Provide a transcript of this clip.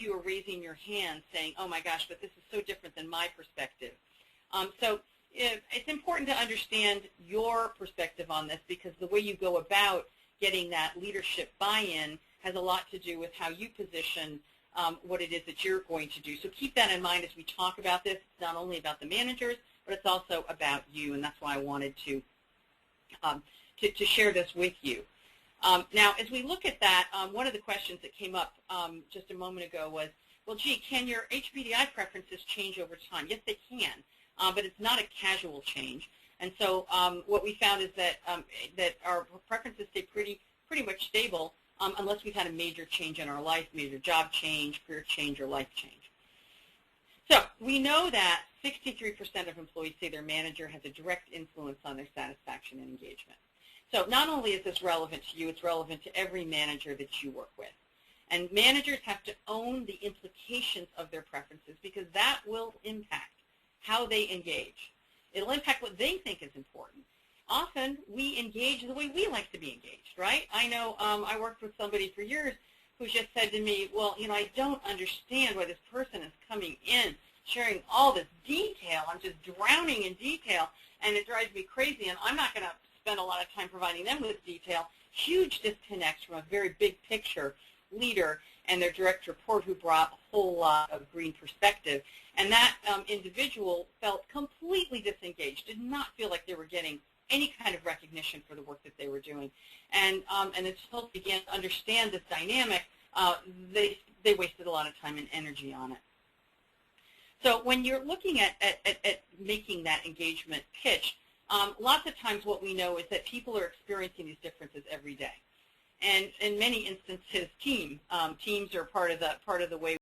you are raising your hand saying, oh my gosh, but this is so different than my perspective. So it's important to understand your perspective on this, because the way you go about getting that leadership buy-in has a lot to do with how you position what it is that you're going to do. So keep that in mind as we talk about this. It's not only about the managers, but it's also about you, and that's why I wanted to share this with you. Now, as we look at that, one of the questions that came up just a moment ago was, well, gee, can your HPDI preferences change over time? Yes, they can, but it's not a casual change. And so what we found is that that our preferences stay pretty much stable unless we've had a major change in our life, major job change, career change, or life change. So we know that 63% of employees say their manager has a direct influence on their satisfaction and engagement. So not only is this relevant to you, it's relevant to every manager that you work with. And managers have to own the implications of their preferences, because that will impact how they engage. It'll impact what they think is important. Often we engage the way we like to be engaged, right? I know I worked with somebody for years who just said to me, well, you know, I don't understand why this person is coming in, sharing all this detail. I'm just drowning in detail, and it drives me crazy, and I'm not going to spend a lot of time providing them with detail. Huge disconnect from a very big picture leader and their direct report who brought a whole lot of green perspective. And that individual felt completely disengaged, did not feel like they were getting any kind of recognition for the work that they were doing. And until they began to understand this dynamic, they wasted a lot of time and energy on it. So when you're looking at making that engagement pitch, lots of times what we know is that people are experiencing these differences every day. And in many instances, teams are part of the way